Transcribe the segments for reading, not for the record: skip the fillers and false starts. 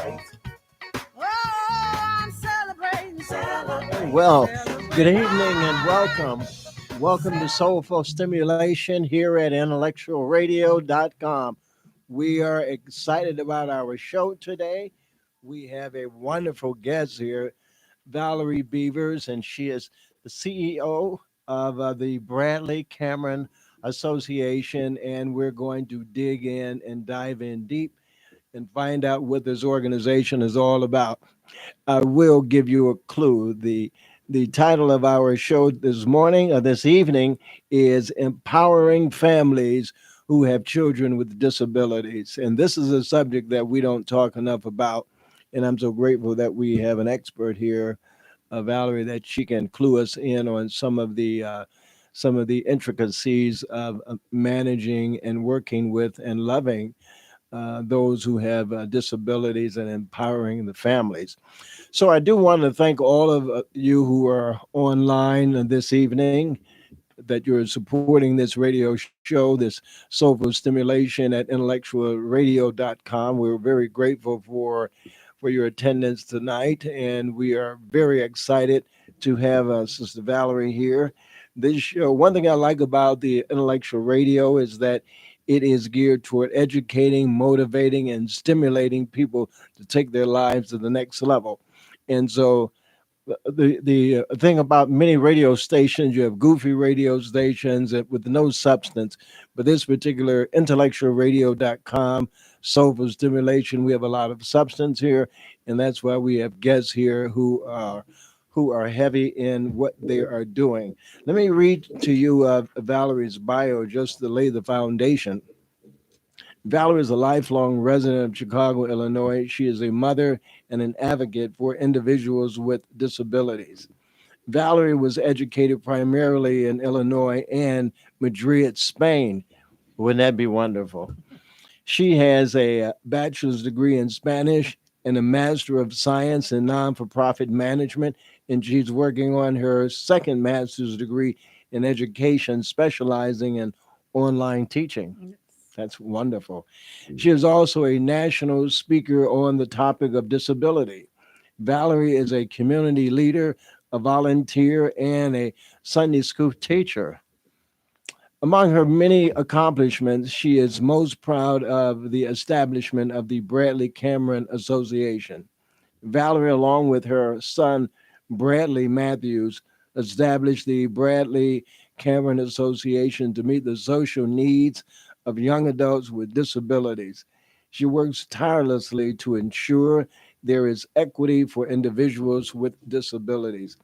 I'm celebrating, Well, good evening and welcome. Welcome to Soulful Stimulation here at IntellectualRadio.com. We are excited about our show today. We have a wonderful guest here, Valerie Beavers, and she is the CEO of the Bradley Cameron Association. And we're going to dig in and dive in deep and find out what this organization is all about. I will give you a clue. The title of our show this morning or this evening is Empowering Families Who Have Children with Disabilities. And this is a subject that we don't talk enough about. And I'm so grateful that we have an expert here, Valerie, that she can clue us in on some of the intricacies of managing and working with and loving those who have disabilities and empowering the families. So I do want to thank all of you who are online this evening, that you're supporting this radio show, this Soulful Stimulation at IntellectualRadio.com. We're very grateful for your attendance tonight, and we are very excited to have Sister Valerie here. This show, one thing I like about the Intellectual Radio is that it is geared toward educating, motivating, and stimulating people to take their lives to the next level. And so the thing about many radio stations, you have goofy radio stations with no substance, but this particular intellectualradio.com, soulful stimulation, we have a lot of substance here, and that's why we have guests here who are heavy in what they are doing. Let me read to you Valerie's bio just to lay the foundation. Valerie is a lifelong resident of Chicago, Illinois. She is a mother and an advocate for individuals with disabilities. Valerie was educated primarily in Illinois and Madrid, Spain. Wouldn't that be wonderful? She has a bachelor's degree in Spanish and a master of science in non-for-profit management, and she's working on her second master's degree in education, specializing in online teaching. That's wonderful. She is also a national speaker on the topic of disability. Valerie is a community leader, a volunteer, and a Sunday school teacher. Among her many accomplishments, she is most proud of the establishment of the Bradley Cameron Association. Valerie, along with her son, Bradley Matthews, established the Bradley Cameron Association to meet the social needs of young adults with disabilities. She works tirelessly to ensure there is equity for individuals with disabilities.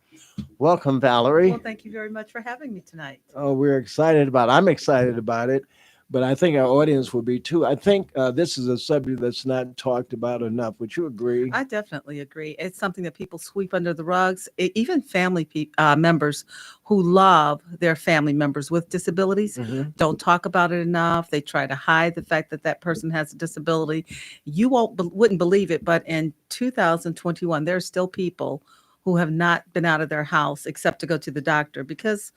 Welcome, Valerie. Well, thank you very much for having me tonight. Oh, we're excited about it. I'm excited about it, but I think our audience will be too. I think this is a subject that's not talked about enough. Would you agree? I definitely agree. It's something that people sweep under the rugs. Even family members who love their family members with disabilities Mhm. don't talk about it enough. They try to hide the fact that that person has a disability. You wouldn't believe it, but in 2021, there are still people who have not been out of their house except to go to the doctor because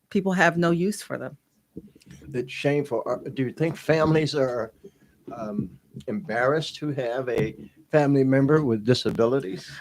people have no use for them. That's shameful. Do you think families are um, embarrassed to have a family member with disabilities?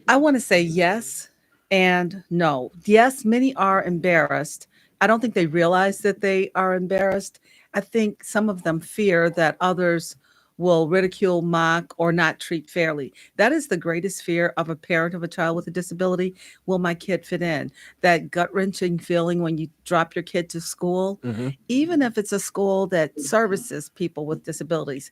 I want to say yes and no. Yes, many are embarrassed. I don't think they realize that they are embarrassed. I think some of them fear that others will ridicule, mock, or not treat fairly. That is the greatest fear of a parent of a child with a disability. Will my kid fit in? That gut wrenching feeling when you drop your kid to school, Hmm. even if it's a school that services people with disabilities,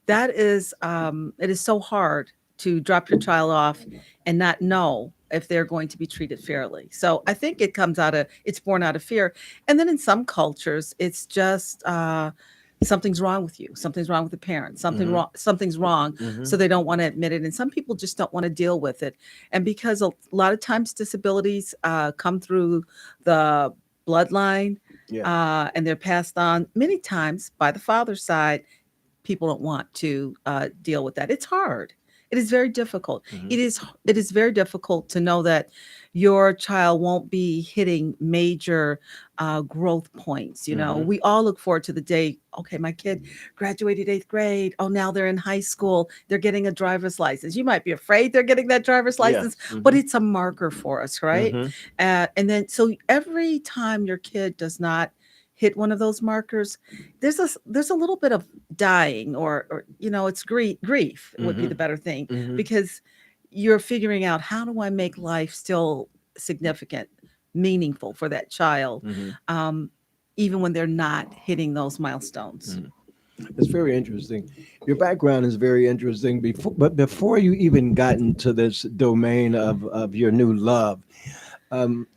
that is it is so hard to drop your child off and not know if they're going to be treated fairly. So I think it's born out of fear. And then in some cultures it's just something's wrong with you, something's wrong with the parent, Hmm. something's wrong, Hmm. so they don't want to admit it, and some people just don't want to deal with it. And because a lot of times disabilities come through the bloodline, Yeah. and they're passed on many times by the father's side, people don't want to deal with that. It's hard. It is very difficult. Hmm. It is very difficult to know that your child won't be hitting major growth points. Hmm. We all look forward to the day. Okay, my kid graduated 8th grade. Oh, now they're in high school. They're getting a driver's license. You might be afraid they're getting that driver's Yeah. license, but Hmm. it's a marker for us, right? Hmm. And then, so every time your kid does not hit one of those markers, there's a little bit of dying, or it's grief would be Hmm. the better thing, Hmm. because you're figuring out, how do I make life still significant, meaningful for that child, Hmm. um, even when they're not hitting those milestones. It's very interesting. Your background is very interesting. Before you even got into this domain of your new love, um,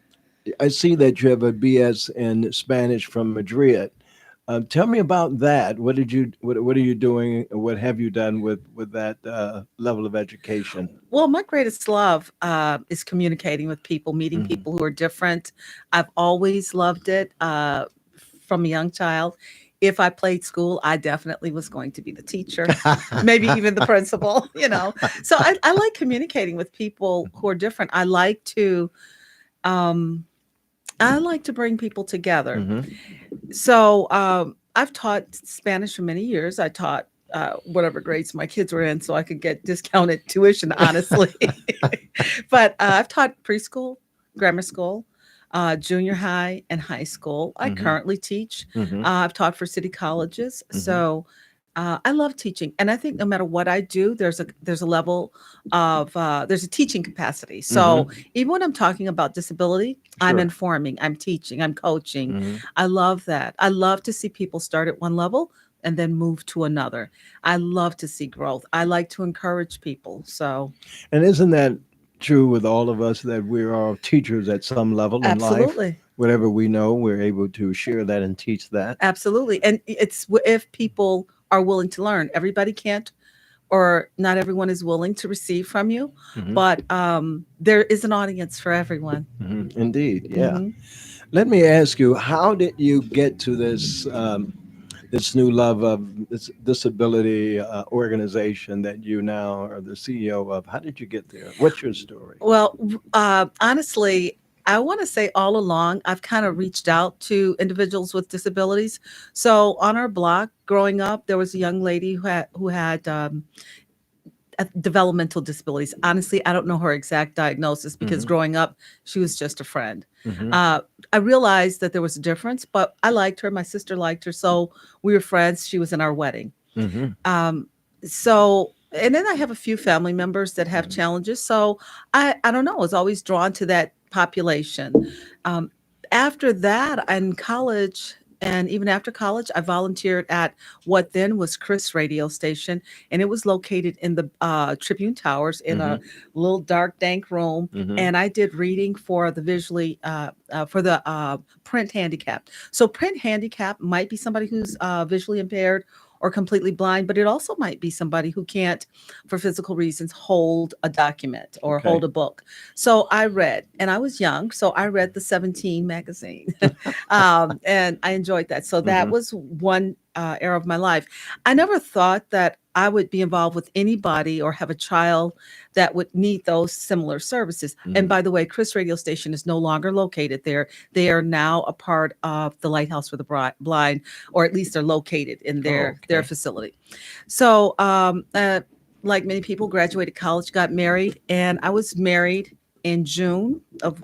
I see that you have a BS in Spanish from Madrid. Tell me about that. What are you doing? What have you done with that level of education? Well, my greatest love is communicating with people, meeting Hmm. people who are different. I've always loved it from a young child. If I played school, I definitely was going to be the teacher, maybe even the principal, So I like communicating with people who are different. Um, I like to bring people together. Hmm. So I've taught Spanish for many years. I taught whatever grades my kids were in so I could get discounted tuition, honestly. But I've taught preschool, grammar school, junior high, and high school. I Hmm. currently teach. Hmm. I've taught for city colleges. Hmm. So I love teaching, and I think no matter what I do, there's a level of there's a teaching capacity. So Hmm. even when I'm talking about disability, I'm Sure. informing, I'm teaching, I'm coaching. Hmm. I love that. I love to see people start at one level and then move to another. I love to see growth. I like to encourage people. So, And isn't that true with all of us that we are teachers at some level in life? absolutely. Whatever we know, we're able to share that and teach that. Absolutely. And if people are willing to learn. Everybody can't, or not everyone is willing to receive from you, Hmm. but there is an audience for everyone. Hmm. Indeed, yeah. Hmm. Let me ask you, how did you get to this new love of this disability organization that you now are the CEO of? How did you get there? What's your story? Well, honestly, I want to say all along, I've kind of reached out to individuals with disabilities. So on our block, growing up, there was a young lady who had developmental disabilities. Honestly, I don't know her exact diagnosis because Hmm. growing up, she was just a friend. Hmm. Uh, I realized that there was a difference, but I liked her. My sister liked her, so we were friends. She was in our wedding. Hmm. Um, so, and then I have a few family members that have challenges. So I don't know. I was always drawn to that population. Um, After that, in college, and even after college, I volunteered at what then was Chris radio station, and it was located in the Tribune Towers in Hmm. a little dark, dank room. Hmm. And I did reading for the for the print handicap. So print handicap might be somebody who's visually impaired or completely blind, but it also might be somebody who can't, for physical reasons, hold a document or hold Okay. a book. So I read, and I was young, so I read the 17 magazine, and I enjoyed that. So that Hmm. was one era of my life. I never thought that I would be involved with anybody or have a child that would need those similar services. And Hmm. by the way, Chris Radio Station is no longer located there. They are now a part of the Lighthouse for the Blind, or at least they're located in Oh, their okay. facility. So, like many people, graduated college, got married, and I was married in June of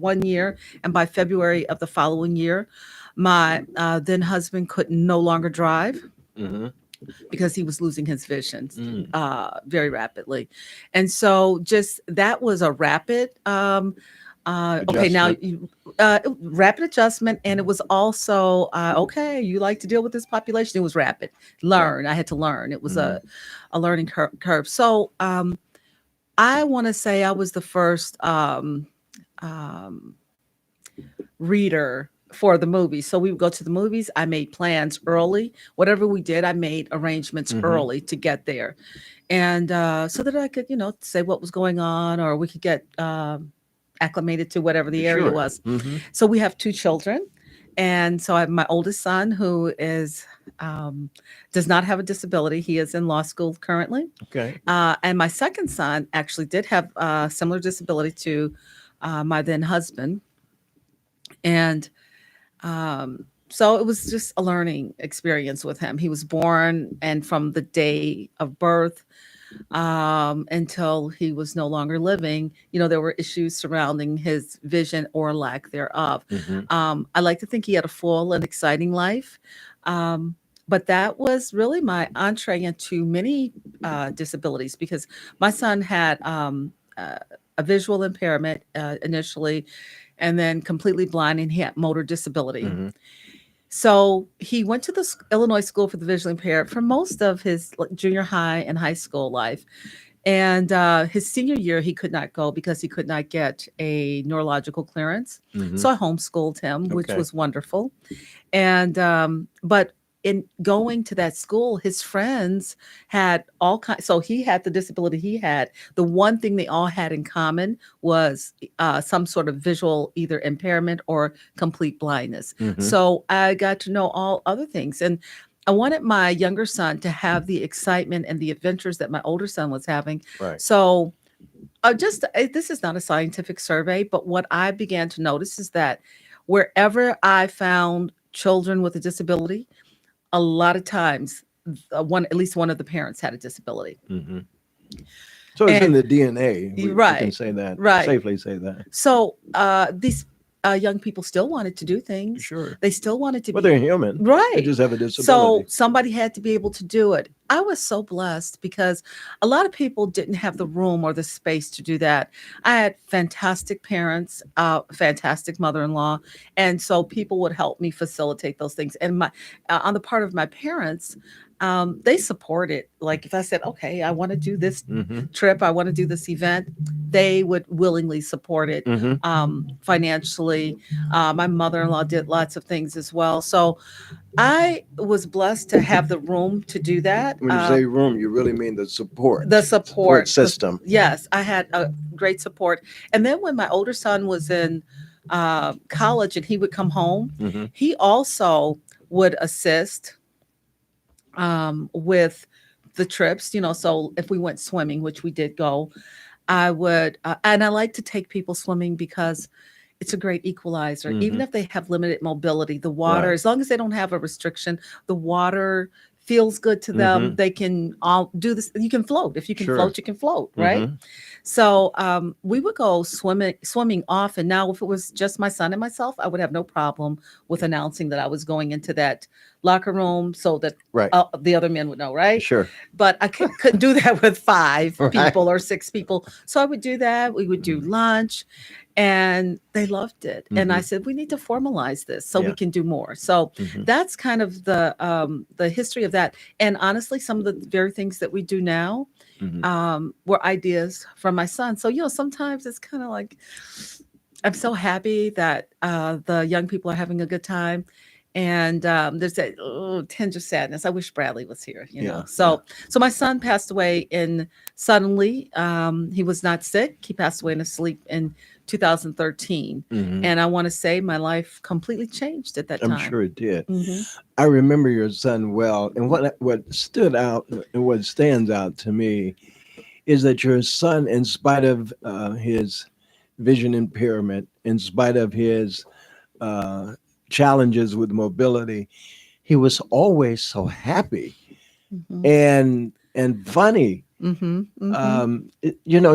one year, and by February of the following year, my then husband could no longer drive Hmm. because he was losing his vision Mm. very rapidly. And so just that was a rapid okay, now Adjustment. rapid adjustment, and it was also okay, you like to deal with this population. It was rapid Right. learn. I had to learn. It was Hmm. a learning curve. So I want to say I was the first um, reader for the movies. So we would go to the movies. I made plans early. Whatever we did, I made arrangements Hmm. early to get there, and so that I could, say what was going on, or we could get acclimated to whatever the area Sure. was. Hmm. So we have two children, And so I have my oldest son who is does not have a disability. He is in law school currently. Okay. And my second son actually did have a similar disability to my then husband. And so it was just a learning experience with him. He was born, and from the day of birth until he was no longer living, there were issues surrounding his vision or lack thereof. Hmm. I like to think he had a full and exciting life. But that was really my entree into many disabilities, because my son had a visual impairment initially, and then completely blind, and he had motor disability. Hmm. So he went to the Illinois School for the Visually Impaired for most of his junior high and high school life. And his senior year, he could not go because he could not get a neurological clearance. Hmm. So I homeschooled him, which Okay. was wonderful. And but in going to that school, his friends had all kinds. So he had the disability he had. The one thing they all had in common was some sort of visual either impairment or complete blindness. Hmm. So I got to know all other things, and I wanted my younger son to have the excitement and the adventures that my older son was having. Right. So this is not a scientific survey, but what I began to notice is that wherever I found children with a disability, a lot of times at least one of the parents had a disability. Hmm. So it's in And the DNA. We can right, say that. right. Safely say that. So these young people still wanted to do things. Sure. They still wanted to Well, be they're human. They right. just have a So disability. somebody had to be able to do it. I was so blessed because a lot of people didn't have the room or the space to do that. I had fantastic parents, fantastic mother-in-law, and so people would help me facilitate those things. And my on the part of my parents, they supported. Like if I said, "Okay, I want to do this Hmm. trip, I want to do this event," they would willingly support it Hmm. financially. My mother-in-law did lots of things as well. So I was blessed to have the room to do that. When you say room, you really mean the support. The Support support, system. yes, I had a great support. And then when my older son was in college and he would come home, Hmm. he also would assist with the trips. So if we went swimming, which we did go, I would, and I like to take people swimming because it's a great equalizer. Even Hmm. if they have limited mobility, the water, Right. as long as they don't have a restriction, the water feels good to them. Hmm. They can all do this. You can float. If you can Sure. float, you can float, right? Hmm. So we would go swimming often. Now, if it was just my son and myself, I would have no problem with announcing that I was going into that locker room so that Right. the other men would know, right? Sure. But I couldn't do that with five Right. people or six people. So I would do that. We would do lunch, and they loved it. And I Hmm. said, we need to formalize this so we Yeah. can do more. So Hmm. that's kind of the history of that. And honestly, some of the very things that we do now Hmm. were ideas from my son. So, sometimes it's kind of like, I'm so happy that the young people are having a good time. And there's that tinge of sadness. I wish Bradley was here, Yeah. So my son passed away suddenly. He was not sick. He passed away in his sleep in 2013. Hmm. And I want to say my life completely changed at that I'm time. sure it did. Hmm. I remember your son well, and what stood out and what stands out to me is that your son, in spite of his vision impairment, in spite of his uh, challenges with mobility, he was always so happy Hmm. and funny. Hmm.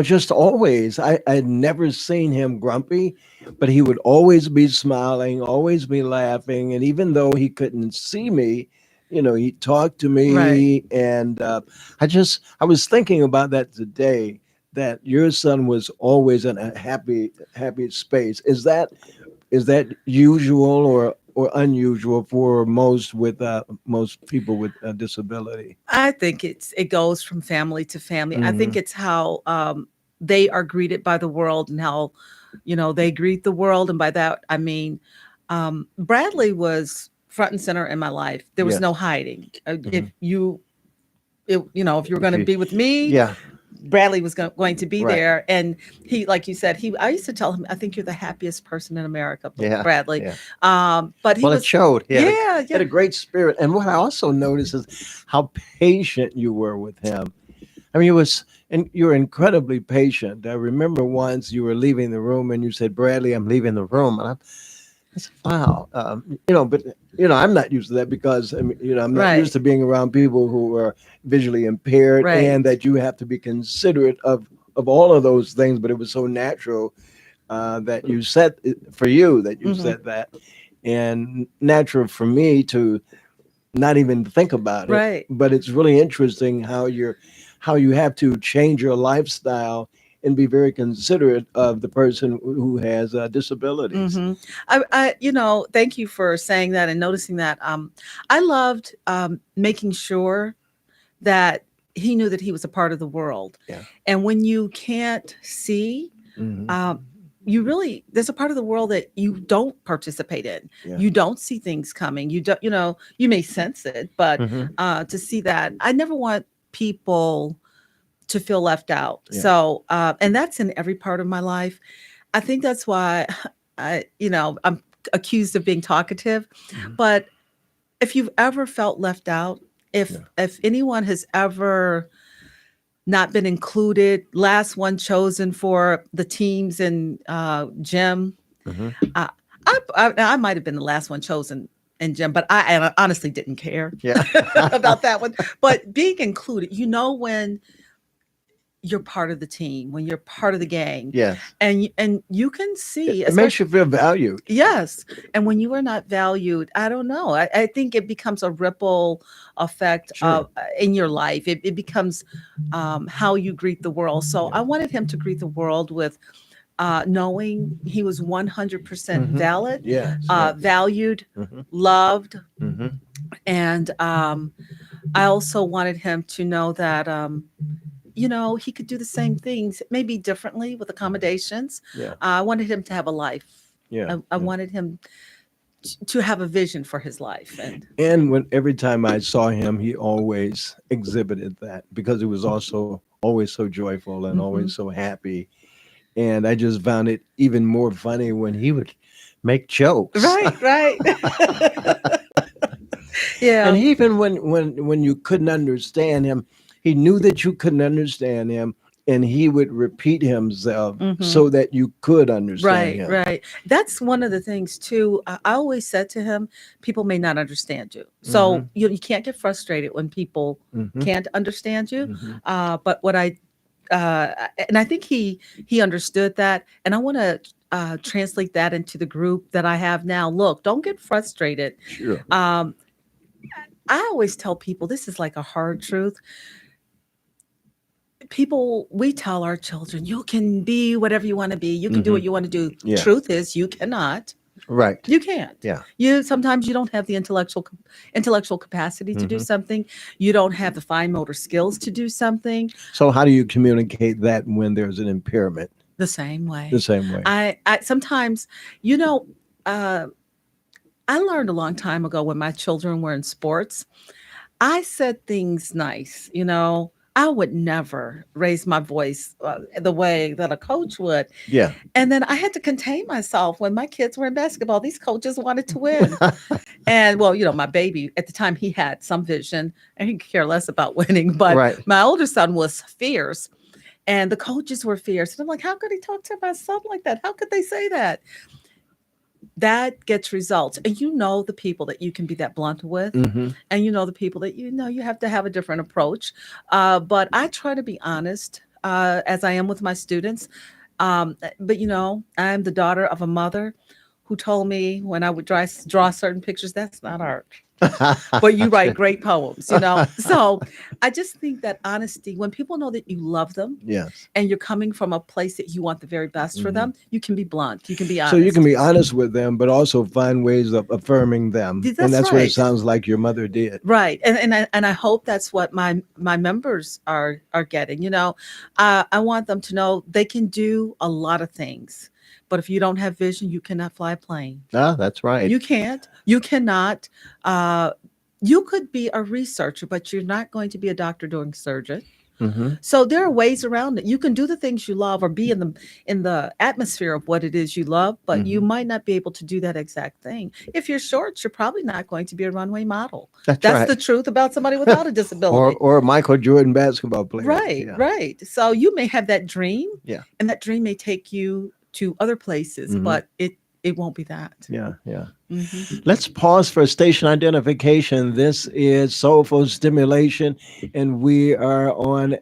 Just always. I'd never seen him grumpy, but he would always be smiling, always be laughing. And even though he couldn't see me, he talked to Right. me. And I was thinking about that today, that your son was always in a happy space. Is that usual or unusual for most people with a disability? I think it goes from family to family. I think Hmm. it's how they are greeted by the world, and how they greet the world. And by that I mean, Bradley was front and center in my life. There was Yes. no hiding. Hmm. If you were going to Okay. be with me, Yeah. Bradley was going to be Right. there, and he, like you said, I used to tell him, I think you're the happiest person in America, Yeah. Bradley. Yeah. But he Well, it was, showed. yeah, He had yeah, a great spirit. And what I also noticed is how patient you were with him. I mean, and you were incredibly patient. I remember once you were leaving the room and you said, "Bradley, I'm leaving the room." And I said, "Wow, but I'm not used to that because I mean, I'm not right, used to being around people who are visually impaired, right. and that you have to be considerate of all of those things." But it was so natural that you said for you that you Hmm. said that, and natural for me to not even think about it. Right. But it's really interesting how you have to change your lifestyle and be very considerate of the person who has disabilities. Hmm. Thank you for saying that and noticing that. I loved making sure that he knew that he was a part of the world. Yeah. And when you can't see, Hmm. um, there's a part of the world that you don't participate in. Yeah. You don't see things coming. You don't, you may sense it, but Hmm. to see that, I never want people to feel left out. Yeah. So, and that's in every part of my life. I think that's why I'm accused of being talkative, Hmm. but if you've ever felt left out, Yeah. if anyone has ever not been included, last one chosen for the teams in gym, Hmm. uh, I might have been the last one chosen in gym, but I honestly didn't care Yeah. about that one. But being included, when you're part of the team, when you're part of the gang, Yes. and you can see, It makes especially. you feel valued. Yes. And when you are not valued, I don't know. I think it becomes a ripple effect Sure. in your life. It becomes how you greet the world. So Yeah. I wanted him to greet the world with knowing he was 100% Hmm. valid, Yes. Yes. valued, Hmm. loved. Hmm. And I also wanted him to know that, he could do the same things, maybe differently with accommodations. Yeah. I wanted him to have a life. Yeah. I Yeah. wanted him to have a vision for his life. And And when every time I saw him, he always exhibited that because he was also always so joyful and always mhm. so happy. And I just found it even more funny when he would make jokes. Right, right. And Yeah. even when you couldn't understand him, he knew that you couldn't understand him, and he would repeat himself Hmm. so that you could understand Right, him. right. That's one of the things too. I always said to him, people may not understand you. Hmm. So you can't get frustrated when people Hmm. can't understand you. Hmm. But and I think he understood that. And I want to translate that into the group that I have now. Look, don't get frustrated. Sure. Um, I always tell people, this is like a hard truth. We tell our children, you can be whatever you want to be. You can do Hmm. what you want to do. Yeah. Truth is, you cannot. Right. You can't. Yeah. Sometimes you don't have the intellectual capacity to do Hmm. something. You don't have the fine motor skills to do something So how do you communicate that when there's an impairment? the same The way. same way. I sometimes, you know, uh, I learned a long time ago when my children were in sports. I said things nice, I would never raise my voice the way that a coach would. Yeah. And then I had to contain myself when my kids were in basketball. These coaches wanted to win. And well, my baby at the time, he had some vision and he could care less about winning. But Right. my older son was fierce and the coaches were fierce. And I'm like, how could he talk to my son like that? How could they say that? That gets results. And the people that you can be that blunt with. Hmm. And the people that you have to have a different approach. But I try to be honest as I am with my students. But I'm the daughter of a mother who told me when I would draw certain pictures, that's not art. But you write great poems. So I just think that honesty, when people know that you love them Yes. and you're coming from a place that you want the very best for Hmm. them, you can be blunt, you can be So you can honest. be honest with them, but also find ways of affirming them, and That's that's what it right. sounds like your mother did. Right. And I hope that's what my members are getting. I want them to know they can do a lot of things. But if you don't have vision, you cannot fly a plane. Ah, that's right. You can't. You cannot. Uh, you could be a researcher, but you're not going to be a doctor doing surgery. Mm-hmm. So there are ways around it. You can do the things you love or be in the atmosphere of what it is you love, but you Mm-hmm. might not be able to do that exact thing. If you're short, you're probably not going to be a runway model. That's That's right. the truth about somebody without a or disability. or a Michael Jordan basketball player. Right, Yeah. right. So you may have that dream, Yeah. and that dream may take you to other places, Mm-hmm. but it won't be that. Yeah. Yeah. Hmm. Let's pause for station identification. This is Soulful Stimulation, and we are on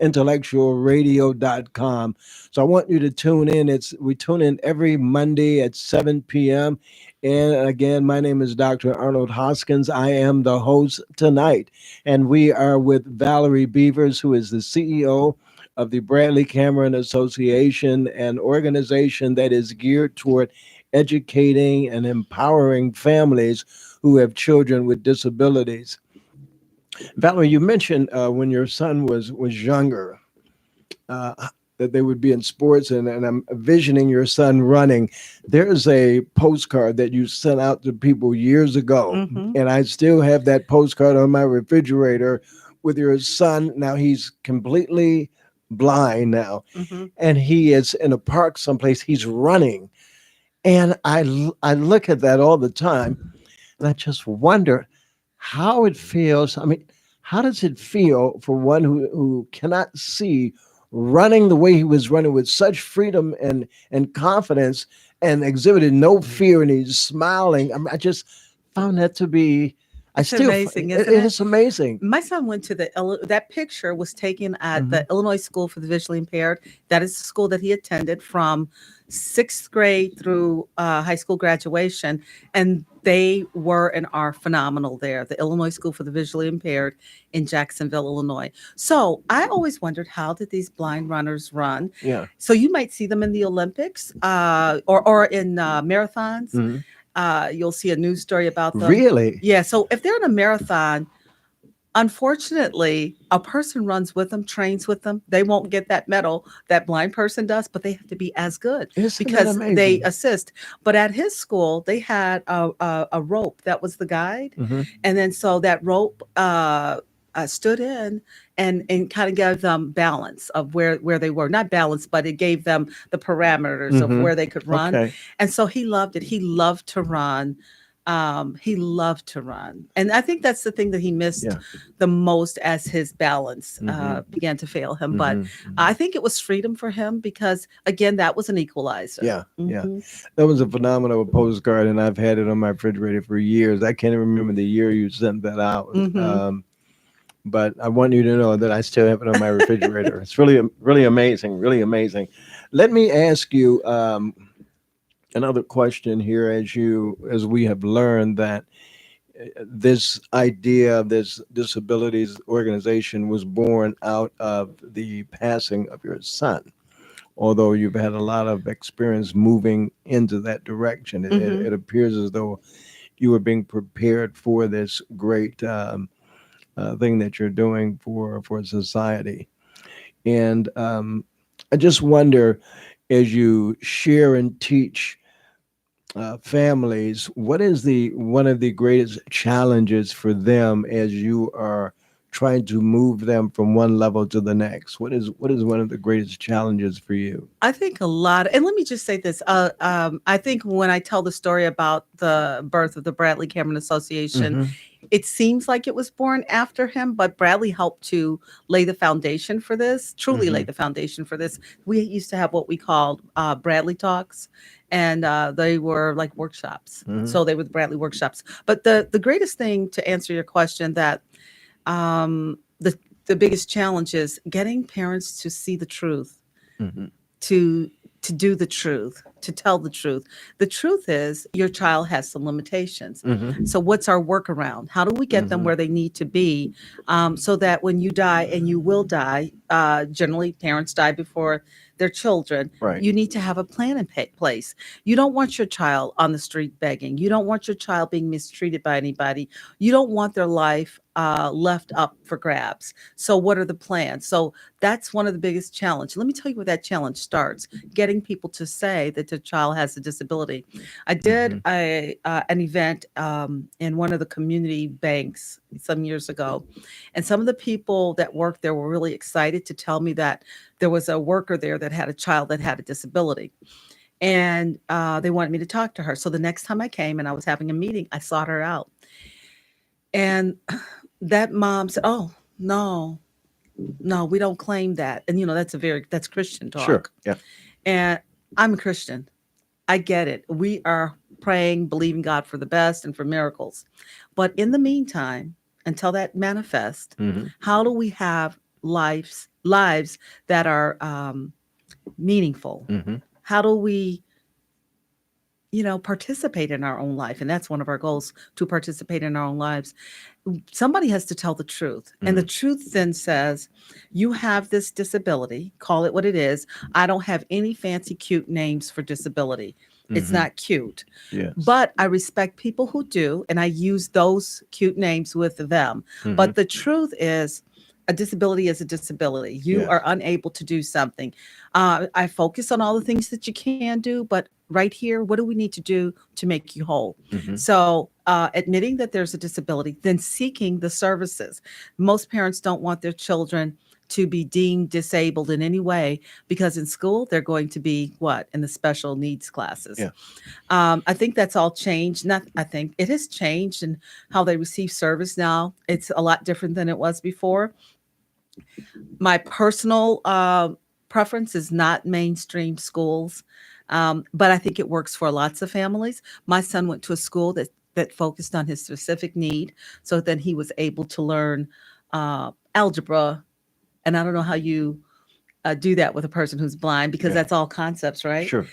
IntellectualRadio.com. So I want you to tune in. We tune in every Monday at 7 p.m. And again, my name is Dr. Arnold Hoskins. I am the host tonight, and we are with Valerie Beavers, who is the CEO of the Bradley Cameron Association, an organization that is geared toward educating and empowering families who have children with disabilities. Valerie, you mentioned when your son was younger uh, that they would be in sports, and I'm envisioning your son running. There's a postcard that you sent out to people years ago, Hmm. and I still have that postcard on my refrigerator with your son. Now he's completely blind now, Hmm. and he is in a park someplace. He's running, and I look at that all the time, and I just wonder how it feels. I mean, how does it feel for one who cannot see running the way he was running with such freedom and confidence and exhibited no fear and he's smiling? I mean, I just found that to be, It's amazing, it isn't it? is amazing. My son went to that picture was taken at Hmm. the Illinois School for the Visually Impaired. That is the school that he attended from sixth grade through high school graduation. And they were and are phenomenal there, the Illinois School for the Visually Impaired in Jacksonville, Illinois. So I always wondered, how did these blind runners run? Yeah. So you might see them in the Olympics or in marathons. Hmm. You'll see a news story about them. Really? Yeah. So if they're in a marathon, unfortunately, a person runs with them, trains with them. They won't get that medal that blind person does, but they have to be as good Isn't that because they amazing? assist. But at his school, they had a rope that was the guide, Hmm. and then so that rope stood in and kind of gave them balance of where they were. Not balance, but it gave them the parameters of Hmm. where they could run. Okay. And so he loved it. He loved to run. He loved to run. And I think that's the thing that he missed Yeah. the most as his balance Hmm. began to fail him. But Hmm. I think it was freedom for him because, again, that was an equalizer. Yeah, yeah. Hmm. That was a phenomenal postcard, and I've had it on my refrigerator for years. I can't even remember the year you sent that out. Hmm. But I want you to know that I still have it on my refrigerator. It's really, really amazing, really amazing. Let me ask you another question here, as we have learned that this idea of this disabilities organization was born out of the passing of your son. Although you've had a lot of experience moving into that direction, Hmm. it appears as though you were being prepared for this great thing that you're doing for society. And I just wonder, as you share and teach families, what is the one of the greatest challenges for them as you are trying to move them from one level to the next? What is one of the greatest challenges for you? I think a lot, and let me just say this. I think when I tell the story about the birth of the Bradley Cameron Association, Hmm. it seems like it was born after him, but Bradley helped to lay the foundation for this, truly lay Hmm. the foundation for this. We used to have what we called Bradley Talks, and they were like workshops. Hmm. So they were the Bradley workshops. But the greatest thing to answer your question that the biggest challenge is getting parents to see the truth, Hmm. to do the truth, to tell the truth. The truth is your child has some limitations. Hmm. So what's our workaround? How do we get them Hmm. where they need to be, so that when you die, and you will die, generally parents die before their children, Right. you need to have a plan in place. You don't want your child on the street begging. You don't want your child being mistreated by anybody. You don't want their life left up for grabs. So what are the plans? So that's one of the biggest challenges. Let me tell you where that challenge starts. Getting people to say that a child has a disability. I did an event in one of the community banks some years ago, and some of the people that worked there were really excited to tell me that there was a worker there that had a child that had a disability, and they wanted me to talk to her. So the next time I came and I was having a meeting, I sought her out, and that mom said, "Oh no, no, we don't claim that," and that's Christian Sure. talk, Yeah. and I'm a Christian. I get it. We are praying, believing God for the best and for miracles. But in the meantime, until that manifests, Hmm. how do we have lives that are meaningful? Hmm. How do we, participate in our own life? And that's one of our goals, to participate in our own lives. Somebody has to tell the truth. And the Hmm. truth then says, you have this disability, call it what it is. I don't have any fancy, cute names for disability. It's Hmm. not cute. Yes. But I respect people who do, and I use those cute names with them. Hmm. But the truth is, a disability is a disability. You are Yes. unable to do something. I focus on all the things that you can do, but right here, what do we need to do to make you whole? Hmm. So, admitting that there's a disability, then seeking the services. Most parents don't want their children to be deemed disabled in any way, because in school they're going to be what, in the special needs classes. Yeah. I think that's all changed. Not, I think it has changed in how they receive service now. It's a lot different than it was before. My personal preference is not mainstream schools, but I think it works for lots of families. My son went to a school that focused on his specific need, so then he was able to learn algebra. And I don't know how you do that with a person who's blind, because Yeah. that's all concepts, right? Sure.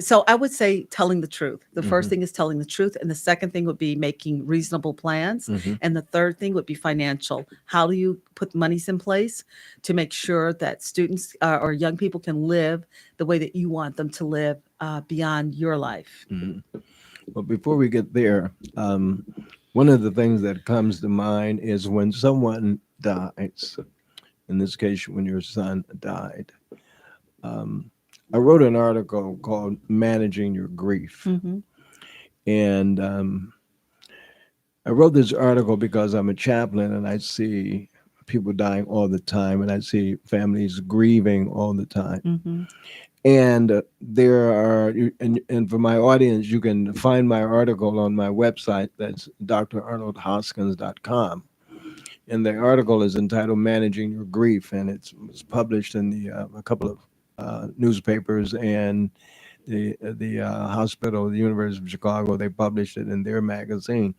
So I would say telling the truth. The first Hmm. thing is telling the truth. And the second thing would be making reasonable plans. Hmm. And the third thing would be financial. How do you put monies in place to make sure that students or young people can live the way that you want them to live beyond your life? Hmm. But before we get there, one of the things that comes to mind is when someone dies. In this case, when your son died. Um, I wrote an article called "Managing Your Grief," Mm-hmm. and I wrote this article because I'm a chaplain and I see people dying all the time, and I see families grieving all the time. Mm-hmm. And there are, and for my audience, you can find my article on my website. That's drarnoldhoskins.com. And the article is entitled "Managing Your Grief," and it's published in a couple of newspapers, and the hospital, the University of Chicago, they published it in their magazine.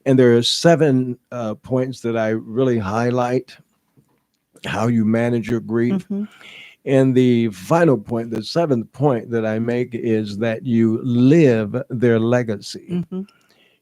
And there are seven points that I really highlight how you manage your grief. Mm-hmm. And the final point, the seventh point that I make, is that you live their legacy. Mm-hmm.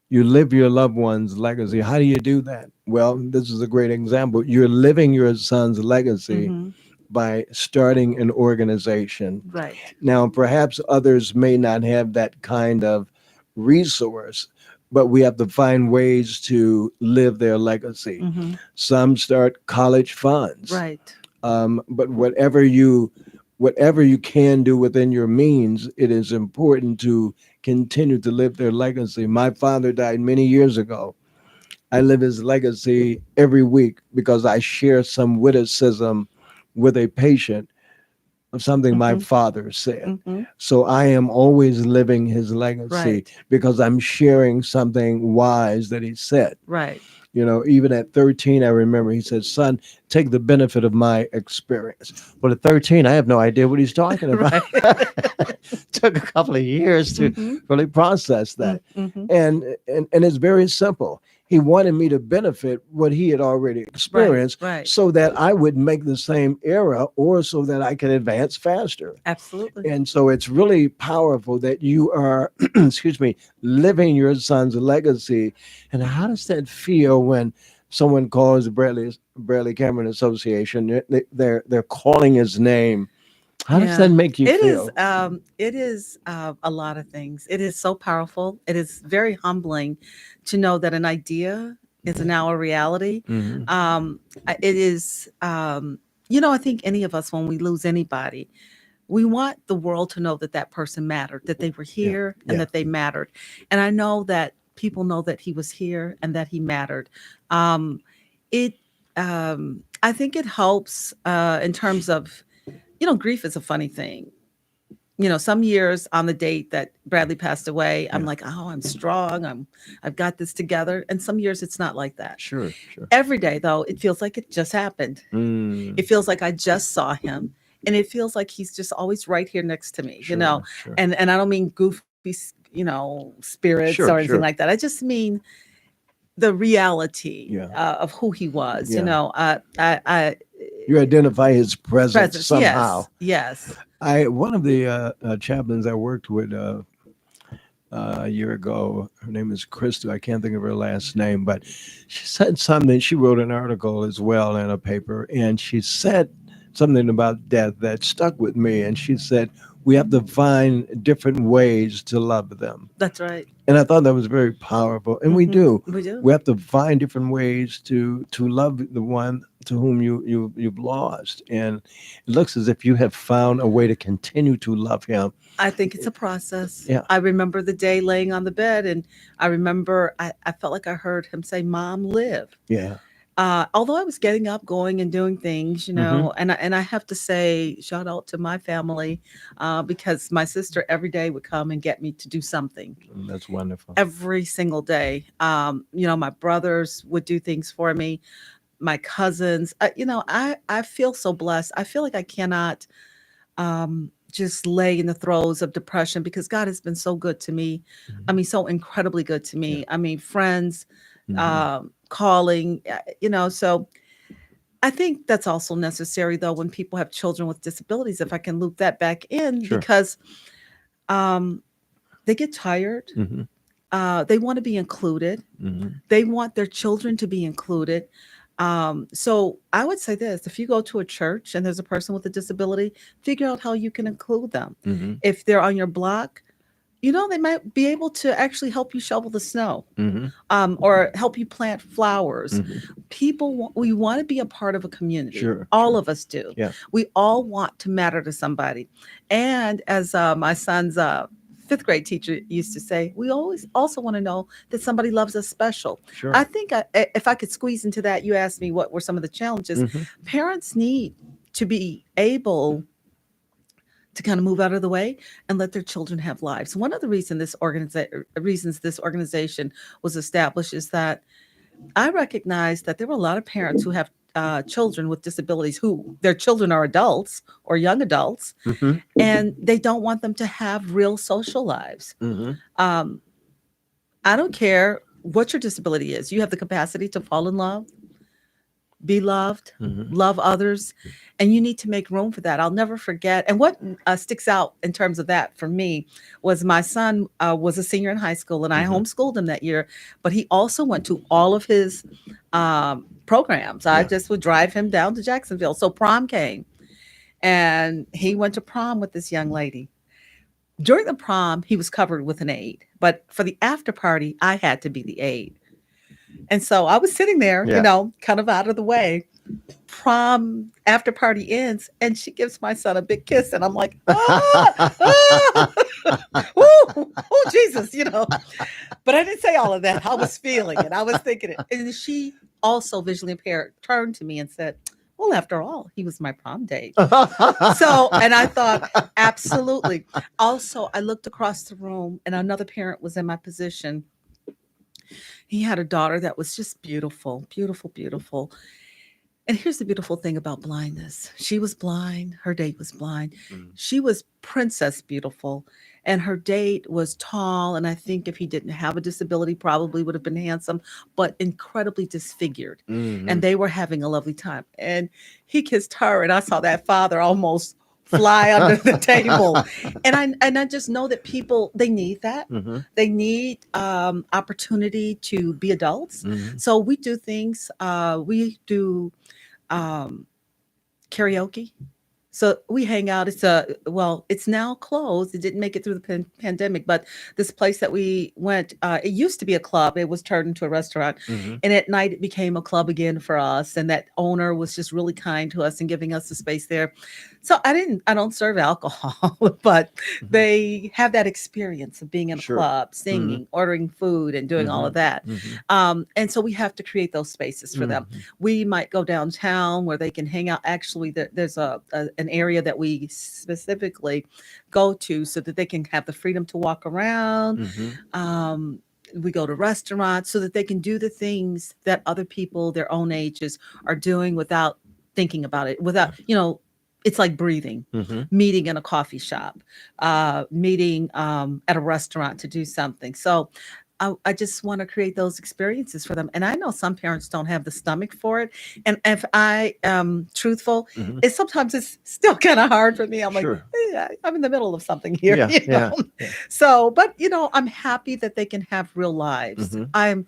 You live your loved one's legacy. How do you do that? Well, this is a great example. You're living your son's legacy Mm-hmm. by starting an organization. Right. Now, perhaps others may not have that kind of resource, but we have to find ways to live their legacy. Mm-hmm. Some start college funds, Right. but whatever you can do within your means, it is important to continue to live their legacy. My father died many years ago. I live his legacy every week because I share some witticism with a patient of something my Mm-hmm. father said. Mm-hmm. So I am always living his legacy Right. because I'm sharing something wise that he said. Right. Even at 13, I remember he said, "Son, take the benefit of my experience." Well, at 13, I have no idea what he's talking about. Right. Took a couple of years to Mm-hmm. really process that. Mm-hmm. And it's very simple. He wanted me to benefit what he had already Right. experienced Right. so that I would make the same error, or so that I can advance faster. Absolutely. And so it's really powerful that you are, excuse me, living your son's legacy. And how does that feel when someone calls the Bradley Cameron Association? They're calling his name. How does that Yeah. make you feel? It is a lot of things. It is so powerful. It is very humbling to know that an idea is now a reality. Hmm. It is, I think any of us, when we lose anybody, We want the world to know that that person mattered, that they were Yeah. here and Yeah. that they mattered. And I know that people know that he was here and that he mattered. Um, it, I think it helps in terms of, grief is a funny thing. Some years on the date that Bradley passed away, I'm Yeah. like, oh, I'm strong. I've got this together. And some years it's not like that. Sure. Sure. Every day though, it feels like it just happened. Mm, It feels like I just saw him, and it feels like he's just always right here next to me, sure. Sure. and I don't mean goofy, spirits or Sure. anything Sure. like that. I just mean the reality Yeah. of who he was. Yeah. I You identify his presence presence. somehow. Yes. One of the chaplains I worked with a year ago, her name is Krista. I can't think of her last name, but she said something. She wrote an article as well in a paper, and she said something about death that stuck with me. And she said, we have to find different ways to love them. That's right. And I thought that was very powerful. And we do. We do. We have to find different ways to love the one to whom you've lost. And it looks as if you have found a way to continue to love him. I think it's a process. Yeah. I remember the day laying on the bed, and I remember I felt like I heard him say, "Mom, live." Yeah. Although I was getting up, going and doing things, and I have to say, shout out to my family, because my sister every day would come and get me to do something That's wonderful. every single day. My brothers would do things for me, my cousins. I feel so blessed. I feel like I cannot just lay in the throes of depression because God has been so good to me. I mean, so incredibly good to me. I mean, friends. Calling, so I think that's also necessary though when people have children with disabilities, if I can loop that back in, Sure. because they get tired. They want to be included. They want their children to be included. So I would say this: if you go to a church and there's a person with a disability, figure out how you can include them. If they're on your block, they might be able to actually help you shovel the snow, or help you plant flowers. We want to be a part of a community. Sure, All sure. of us do. Yeah. We all want to matter to somebody. And as my son's fifth grade teacher used to say, we always also want to know that somebody loves us special. Sure. I think if I could squeeze into that, you asked me what were some of the challenges. Parents need to be able to kind of move out of the way and let their children have lives. One of the reasons this organization was established is that I recognize that there were a lot of parents who have children with disabilities who their children are adults or young adults, and they don't want them to have real social lives. I don't care what your disability is. You have the capacity to fall in love, be loved, love others, and you need to make room for that. I'll never forget. And what sticks out in terms of that for me was my son was a senior in high school, and I homeschooled him that year, but he also went to all of his programs. I just would drive him down to Jacksonville. So prom came, and he went to prom with this young lady. During the prom, he was covered with an aide, but for the after party, I had to be the aide. And so I was sitting there, kind of out of the way. Prom after party ends, and she gives my son a big kiss, and I'm like, oh, Jesus, But I didn't say all of that. I was feeling it. I was thinking it. And she, also visually impaired, turned to me and said, well, after all, he was my prom date. So, and I thought, absolutely. Also, I looked across the room, and another parent was in my position. He had a daughter that was just beautiful, beautiful, beautiful. And here's the beautiful thing about blindness. She was blind. Her date was blind. She was princess beautiful. And her date was tall. And I think if he didn't have a disability, probably would have been handsome, but incredibly disfigured. And they were having a lovely time. And he kissed her. And I saw that father almost fly under the table. And I just know that people, they need that. They need opportunity to be adults. So we do things. We do karaoke. So we hang out. It's now closed. It didn't make it through the pandemic, but this place that we went, it used to be a club. It was turned into a restaurant. And at night it became a club again for us. And that owner was just really kind to us and giving us the space there. So I don't serve alcohol, but Mhm. they have that experience of being in a Sure. club, Hmm. singing, ordering food, and doing all Hmm. of that. Hmm. And so we have to create those spaces for them. Hmm. We might go downtown where they can hang out. Actually, there's an area that we specifically go to so that they can have the freedom to walk around. Hmm. Um, we go to restaurants so that they can do the things that other people their own ages are doing without thinking about it, without, it's like breathing, Hmm. meeting in a coffee shop, meeting at a restaurant to do something. So I just want to create those experiences for them. And I know some parents don't have the stomach for it. And if I am truthful, Hmm. it's still kind of hard for me. I'm like, Sure. I'm in the middle of something here, Yeah. Yeah. Yeah. So, but I'm happy that they can have real lives. Hmm.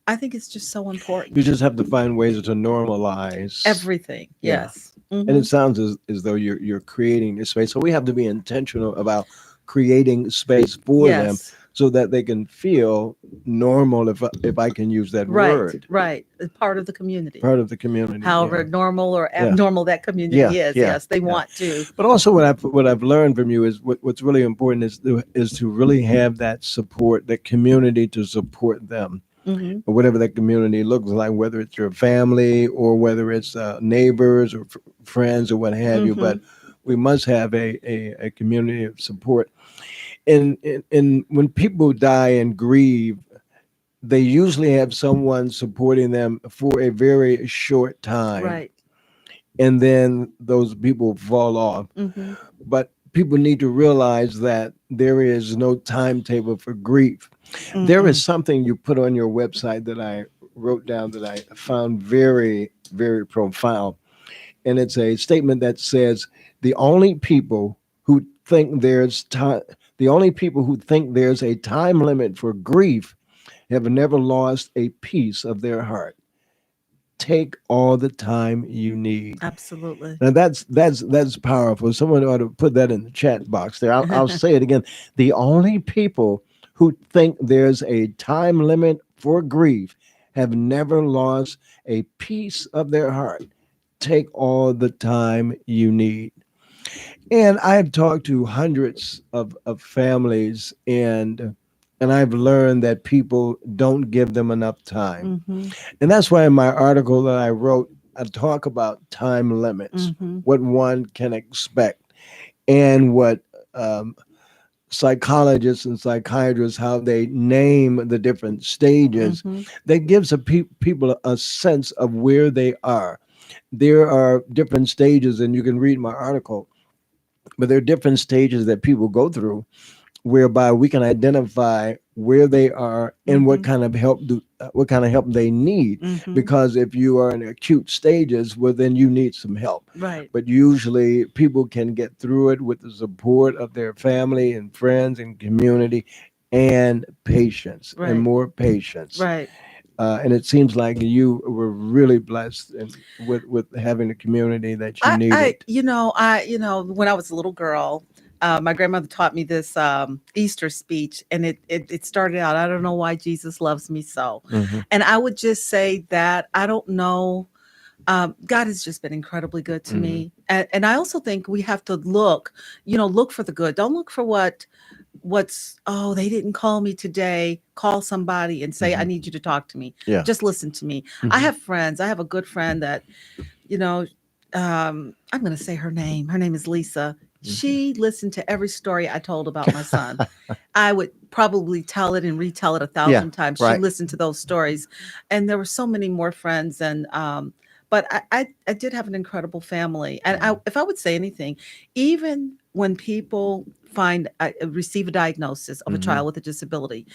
I think it's just so You important. just have to find ways to normalize. Everything. Yeah. Yes. And Hmm. it sounds as though you're creating this space. So we have to be intentional about creating space for them Yes. so that they can feel normal, if I can use that Right. word, Right. Part of the community. part of the community. However Yeah. normal or Yeah. abnormal that Yeah. community is. Yeah. Yes, they Yeah. want to. But also what I've learned from you is what's really important is to really have that support, that community to support them, Hmm. or whatever that community looks like, whether it's your family or whether it's neighbors or friends or what have you. But Hmm. we must have a community of support. And when people die and grieve, they usually have someone supporting them for a very short time, Right. and then those people fall off. Hmm. But people need to realize that there is no timetable for grief. There is Mm-mm. something you put on your website that I wrote down that I found very, very profound. And it's a statement that says the only people who think there's time the only people who think there's a time limit for grief have never lost a piece of their heart. Take all the time you need. Absolutely. Now that's powerful. Someone ought to put that in the chat box there. I'll say it again. The only people who think there's a time limit for grief have never lost a piece of their heart. Take all the time you need. And I've talked to hundreds of families, and I've learned that people don't give them enough time. Hmm. And that's why in my article that I wrote, I talk about time limits, Hmm. what one can expect, and what um, psychologists and psychiatrists, how they name the different stages. Hmm. That gives people a sense of where they are. There are different stages, and you can read my article, but there are different stages that people go through whereby we can identify where they are and Hmm. what kind of help they need. Hmm. Because if you are in acute stages, well, then you need some help. Right. But usually people can get through it with the support of their family and friends and community and patience and Right. more patience. Right. And it seems like you were really blessed with having the community that you needed. When I was a little girl, my grandmother taught me this Easter speech, and it started out, I don't know why Jesus loves me so. Hmm. And I would just say that I don't know. God has just been incredibly good to Hmm. me. And I also think we have to look for the good. Don't look for oh, they didn't call me today. Call somebody and say, I Hmm. need you to talk to me. Yeah. Just listen to me. I Hmm. have friends. I have a good friend that, you know, I'm going to say her name. Her name is Lisa. She listened to every story I told about my son. I would probably tell it and retell it a Yeah. thousand times. She Right. listened to those stories, and there were so many more friends. And but I did have an incredible family. And if I would say anything, even when people receive a diagnosis of a Hmm. child with a disability,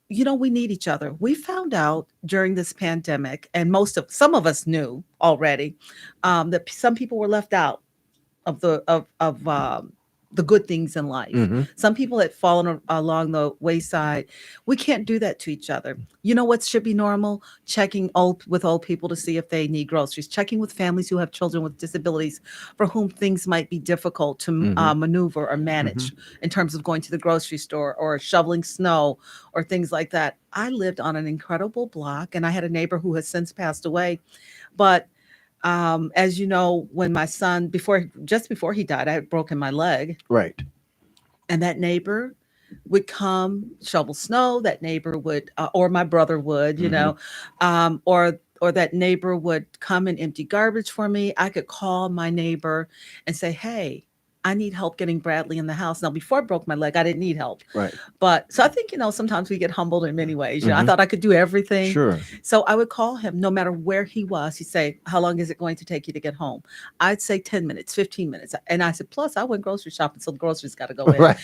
we need each other. We found out during this pandemic, and some of us knew already, that some people were left out of the good things in life. Hmm. Some people had fallen along the wayside. We can't do that to each other. You know what should be normal? Checking with old people to see if they need groceries. Checking with families who have children with disabilities for whom things might be difficult to Hmm. maneuver or Hmm. manage in terms of going to the grocery store or shoveling snow or things like that. I lived on an incredible block, and I had a neighbor who has since passed away, but As you know, when my son, just before he died, I had broken my leg, Right. and that neighbor would come shovel snow. That neighbor would, or my brother would, Mm-hmm. or that neighbor would come and empty garbage for me. I could call my neighbor and say, "Hey, I need help getting Bradley in the house." Now, before I broke my leg, I didn't need help, Right. but so I think sometimes we get humbled in many ways. I Mm-hmm. thought I could do everything, Sure. so I would call him no matter where he was. He'd say, "How long is it going to take you to get home?" I'd say 10 minutes, 15 minutes, and I said, "Plus, I went grocery shopping, so the groceries got to go in." Right.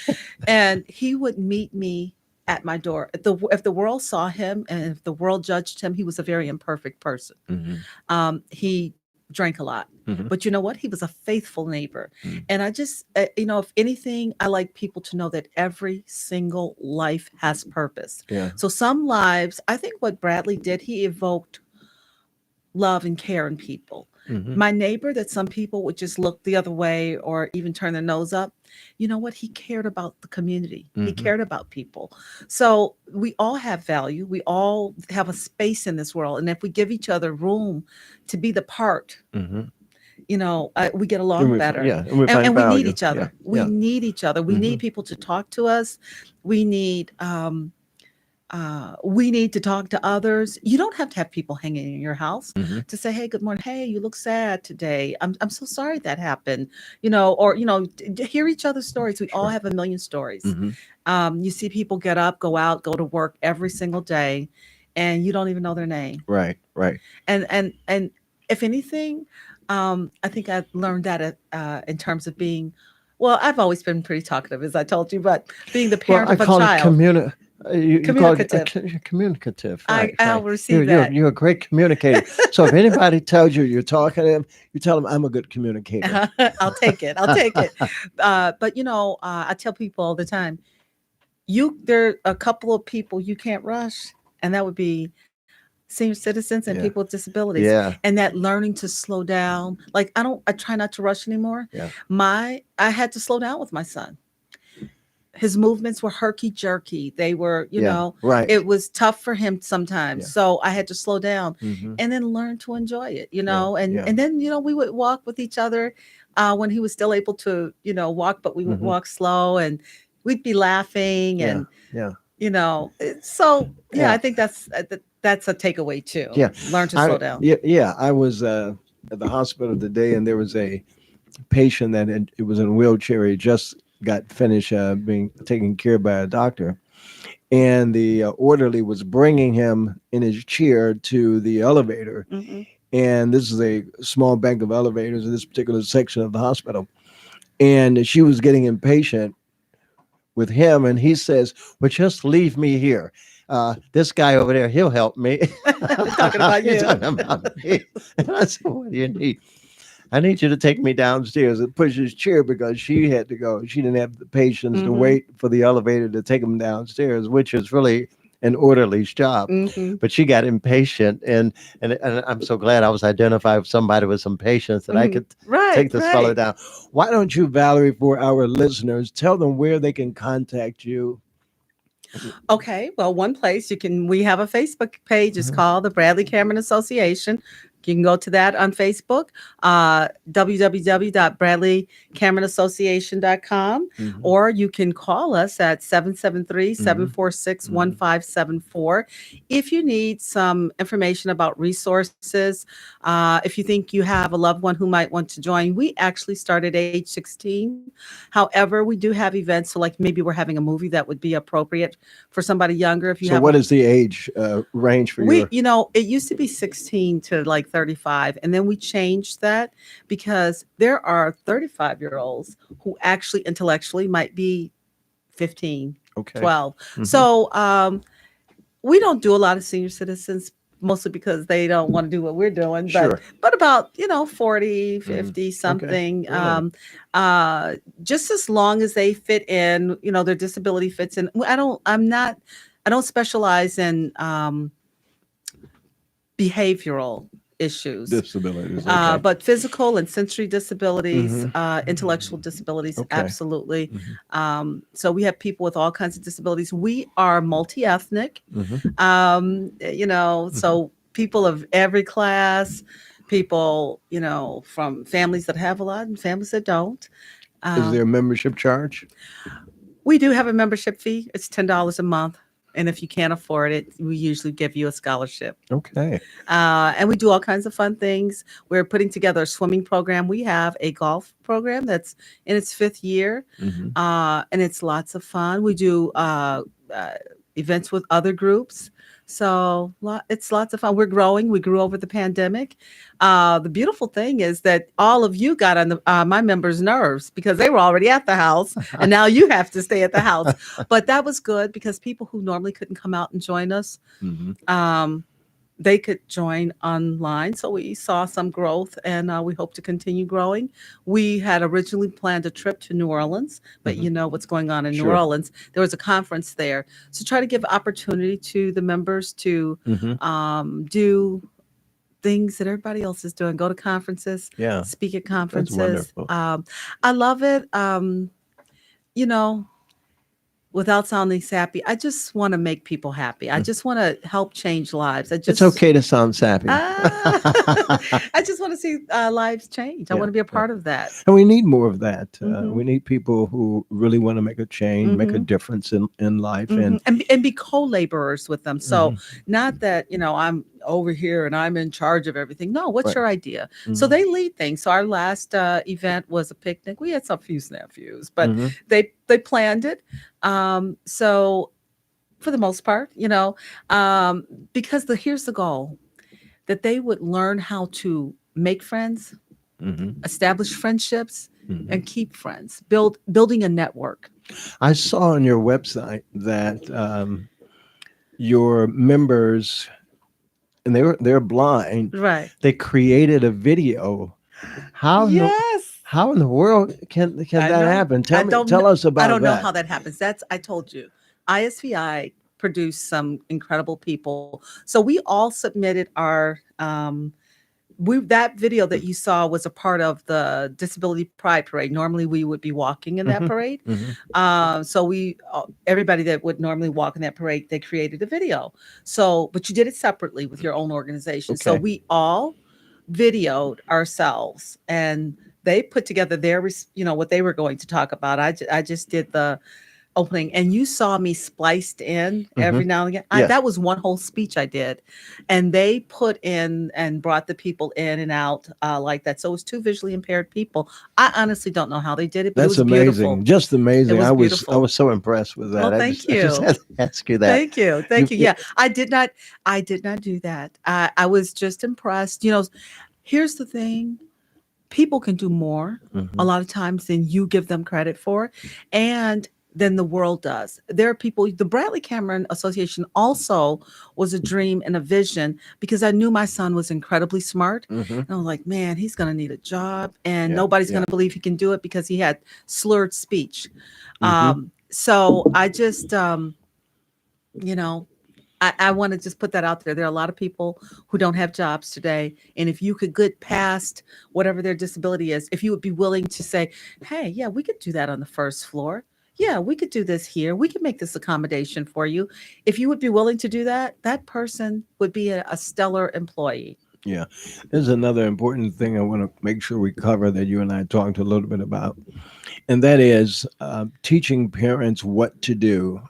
And he would meet me at my door. If the world saw him and if the world judged him, he was a very imperfect person. Mm-hmm. He drank a lot, Mm-hmm. but you know what? He was a faithful neighbor. Mm-hmm. And I just, if anything, I like people to know that every single life has purpose. Yeah. So some lives, I think what Bradley did, he evoked love and care in people. Mm-hmm. My neighbor, that some people would just look the other way or even turn their nose up, you know what? He cared about the community. He Mm-hmm. cared about people. So we all have value. We all have a space in this world. And if we give each other room to be the part, Mm-hmm. we get And along we, better. yeah, and we And, find and we need value. each other. Yeah. We Yeah. need each other. We Mm-hmm. need people to talk to us. We need to talk to others. You don't have to have people hanging in your house Mm-hmm. to say, "Hey, good morning. Hey, you look sad today. I'm so sorry that happened." Hear each other's stories. We all Sure. have a million stories. Mm-hmm. You see people get up, go out, go to work every single day, and you don't even know their name. Right. Right. And if anything, I think I've learned that in terms of being. Well, I've always been pretty talkative, as I told you, but being the Well, parent I of a call it child, you call it communicative. communicative. Right. I'll Right. You're, receive you're that. you're a great communicator. So if anybody tells you you're talkative, you tell them I'm a good communicator. I'll take it. I'll take it. But I tell people all the time, there are a couple of people you can't rush, and that would be senior citizens and Yeah. people with disabilities. Yeah. And that learning to slow down. Like I try not to rush anymore. Yeah. I had to slow down with my son. His movements were herky jerky. They were, Yeah. Right. it was tough for him sometimes. Yeah. So I had to slow down Mm-hmm. and then learn to enjoy it, Yeah. and Yeah. and then we would walk with each other when he was still able to, walk, but we would Mm-hmm. walk slow and we'd be laughing Yeah. and Yeah. so yeah, Yeah. I think that's a takeaway too. Yeah. Learn to slow down. Yeah. I was at the hospital today, and there was a patient that it was in a wheelchair. He just got finished being taken care of by a doctor, and the orderly was bringing him in his chair to the elevator. Hmm. And this is a small bank of elevators in this particular section of the hospital. And she was getting impatient with him, and he says, "Well, just leave me here. This guy over there, he'll help me." Talking about He's you. talking about me. And I said, "What do you need?" "I need you to take me downstairs," and push his chair because she had to go. She didn't have the patience to Mhm. wait for the elevator to take him downstairs, which is really an orderly's job. Hmm. But she got impatient, and I'm so glad I was identified with somebody with some patience that I could Right, take this fellow right. down. Why don't you, Valerie, for our listeners, tell them where they can contact you? Okay, well, one place we have a Facebook page. It's Mhm. called the Bradley Cameron Association. You can go to that on Facebook, www.bradleycameronassociation.com, Mhm. or you can call us at Mm-hmm. 773-746-1574. If you need some information about resources, if you think you have a loved one who might want to join, we actually start at age 16. However, we do have events, so like maybe we're having a movie that would be appropriate for somebody younger. If you So, have what is the age range for your? it used to be 16 to like 35, and then we changed that because there are 35-year-olds who actually intellectually might be 15, Okay. 12. Mhm. So we don't do a lot of senior citizens, mostly because they don't want to do what we're doing, Sure. but about 40, 50 Okay. something. Really? Just as long as they fit in, their disability fits in. I don't specialize in behavioral issues, Disabilities. Okay. but physical and sensory disabilities, Mhm. intellectual disabilities, Okay. absolutely. Mhm. So we have people with all kinds of disabilities. We are multi-ethnic, Mhm. so people of every class, people, from families that have a lot and families that don't. Is there Um, a membership charge? we do have a membership fee. It's $10 a month. And if you can't afford it, we usually give you a scholarship. Okay. And we do all kinds of fun things. We're putting together a swimming program. We have a golf program that's in its fifth year, Hmm. and it's lots of fun. We do uh, events with other groups. So it's lots of fun. We're growing. We grew over the pandemic. The beautiful thing is that all of you got on my members' nerves because they were already at the house, and now you have to stay at the house. But that was good because people who normally couldn't come out and join us, Hmm. um, they could join online. So we saw some growth, and we hope to continue growing. We had originally planned a trip to New Orleans, but Hmm. you know what's going on in New Sure. Orleans. There was a conference there. So try to give opportunity to the members to Hmm. do things that everybody else is doing. Go to conferences, Yeah, speak at that's conferences. wonderful. I love it. You know, without sounding sappy, I just want to make people happy. I Mm. just want to help change lives. It's okay to sound sappy. Ah, I just want to see lives change. I Yeah, want to be a yeah. part of that. And we need more of that. Hmm. We need people who really want to make a change, make a Hmm. difference in life. Hmm. And And be co-laborers with them. So mhm, not that, I'm over here and I'm in charge of everything. No, what's right. your idea? So Hmm. they lead things. So our last event was a picnic. We had some few snafus, but Hmm. they planned it. So for the most part, because here's the goal, that they would learn how to make friends, Hmm. establish friendships, Hmm. and keep friends, building a network. I saw on your website that your members, and they're blind. Right. They created a video. How in the Yes. how in the world can I that know. happen? I don't Tell kn- us I about don't know that. how that happens. I told you. ISVI produced some incredible people. So we all submitted our that video that you saw was a part of the Disability Pride Parade. Normally we would be walking in that Hmm. parade. Hmm. So everybody that would normally walk in that parade, they created a video. So, but you did it separately with your own organization. So Okay. we all videoed ourselves, and they put together what they were going to talk about. I just did the opening, and you saw me spliced in Hmm. every now and again. Yes. That was one whole speech I did, and they put in and brought the people in and out like that. So it was two visually impaired people. I honestly don't know how they did it, but it That's was beautiful. amazing. Just It amazing. was I beautiful. was so impressed with Well, that. thank I just you. had to ask you that. Thank you. You, Thank you. you Yeah, I did not do that. I was just impressed. Here's the thing. People can do more a mhm. lot of times than you give them credit for, and than the world does. There are people, the Bradley Cameron Association also was a dream and a vision because I knew my son was incredibly smart. Mhm. And I was like, man, he's going to need a job and Yeah. nobody's going Yeah. to believe he can do it because he had slurred speech. Mhm. So I just, you know, I want to just put that out there. There are a lot of people who don't have jobs today. And if you could get past whatever their disability is, if you would be willing to say, hey, yeah, we could do that on the first floor. Yeah, we could do this here. We could make this accommodation for you. If you would be willing to do that, that person would be a stellar employee. Yeah. There's another important thing I want to make sure we cover that you and I talked a little bit about, and that is teaching parents what to do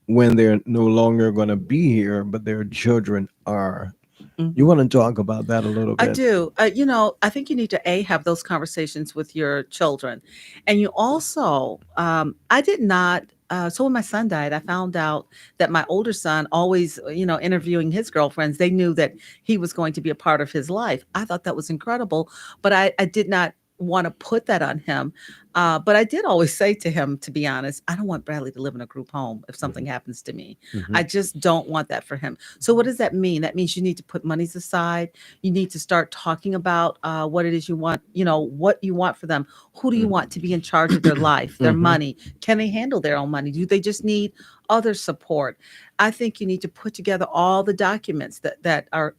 when they're no longer going to be here, but their children are. You Mhm. want to talk about that a little I bit? do. I think you need to have those conversations with your children, and you also. I did not. So when my son died, I found out that my older son always, interviewing his girlfriends, they knew that he was going to be a part of his life. I thought that was incredible, but I did not want to put that on him. But I did always say to him, to be honest, I don't want Bradley to live in a group home if something Hmm. happens to me. Hmm. I just don't want that for him. So what does that mean? That means you need to put monies aside. You need to start talking about what it is you want, what you want for them. Who do you want to be in charge of their life, their Hmm. money? Can they handle their own money? Do they just need other support? I think you need to put together all the documents that are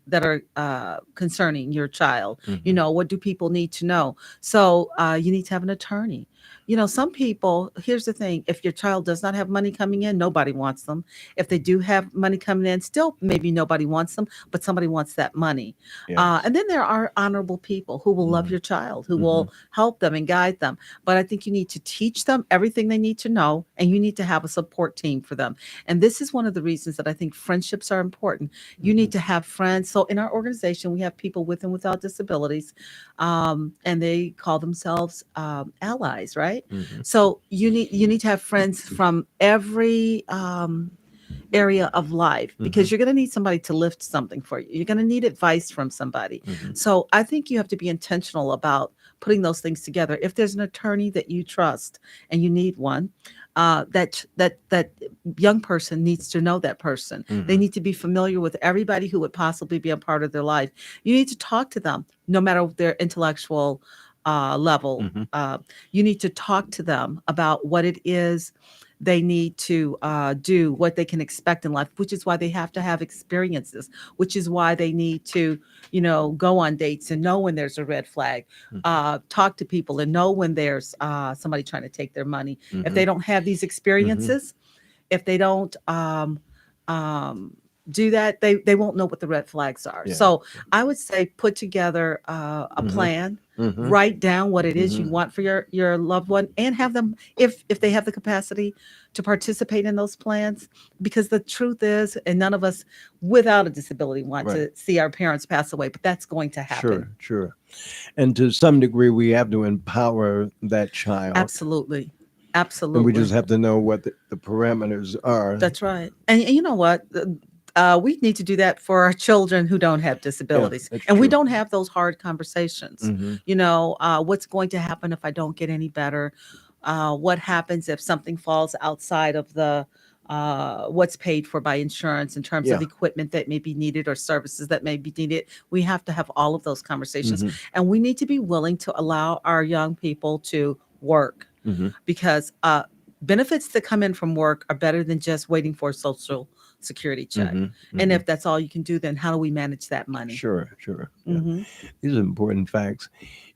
concerning your child. Hmm. What do people need to know? So you need to have an attorney. Some people, here's the thing, if your child does not have money coming in, nobody wants them. If they do have money coming in, still maybe nobody wants them, but somebody wants that money. Yes. And then there are honorable people who will love Mhm. your child, who Mhm. will help them and guide them. But I think you need to teach them everything they need to know, and you need to have a support team for them. And this is one of the reasons that I think friendships are important. You need Mhm. to have friends. So in our organization, we have people with and without disabilities, and they call themselves allies, right? Mhm. So you need to have friends from every area of life, Mhm. because you're going to need somebody to lift something for you. You're going to need advice from somebody. Mhm. So I think you have to be intentional about putting those things together. If there's an attorney that you trust and you need one, that young person needs to know that person. They Mhm. need to be familiar with everybody who would possibly be a part of their life. You need to talk to them, no matter their intellectual level. Mhm. You need to talk to them about what it is they need to do, what they can expect in life, which is why they have to have experiences, which is why they need to, go on dates and know when there's a red flag, Mhm. talk to people and know when there's somebody trying to take their money. If Mhm. they don't have these Mhm. experiences, if they don't um, do that, they won't know what the red flags are. Yeah. So I would say put together a Mhm. plan, Mhm. write down what it is you Mhm. want for your loved one, and have them, if they have the capacity to participate in those plans. Because the truth is, and none of us without a disability want Right. to see our parents pass away, but that's going to happen. Sure. Sure. And to some degree, we have to empower that child, Absolutely. and we just Absolutely. have to know what the parameters are. That's right. And you know what? We need to do that for our children who don't have Yeah, disabilities. that's And we true. don't have those hard conversations. Hmm. What's going to happen if I don't get any better? What happens if something falls outside of the what's paid for by insurance in terms of Yeah. equipment that may be needed or services that may be needed? We have to have all of those conversations. Hmm. And we need to be willing to allow our young people to work, Hmm. because benefits that come in from work are better than just waiting for a social security check. Hmm. And Hmm. if that's all you can do, then how do we manage that money? Sure. Sure. Yeah. Hmm. These are important facts.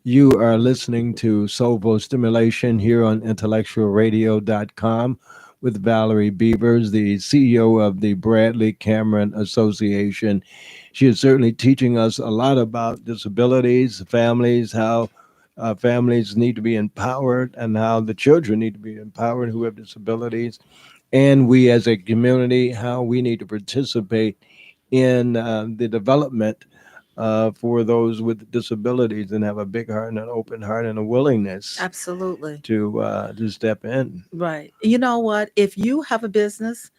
You are listening to Soulful Stimulation here on IntellectualRadio.com with Valerie Beavers, the CEO of the Bradley Cameron Association. She is certainly teaching us a lot about disabilities, families, how families need to be empowered, and how the children need to be empowered who have disabilities, and we as a community, how we need to participate in the development for those with disabilities, and have a big heart and an open heart and a willingness Absolutely. to step in. Right. You know what? If you have a business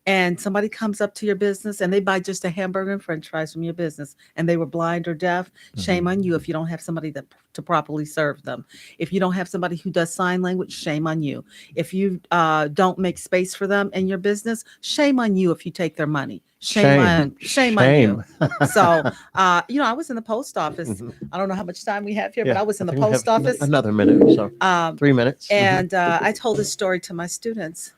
and somebody comes up to your business and they buy just a hamburger and french fries from your business, and they were blind or deaf, shame Hmm. on you if you don't have somebody to properly serve them. If you don't have somebody who does sign language, shame on you. If you don't make space for them in your business, shame on you if you take their money. Shame, Shame on you. shame. So, I was in the post office. Mhm. I don't know how much time we have here, but Yeah, I was I in the think we have post office. another minute or so. Um, 3 minutes. Hmm. and I told this story to my students.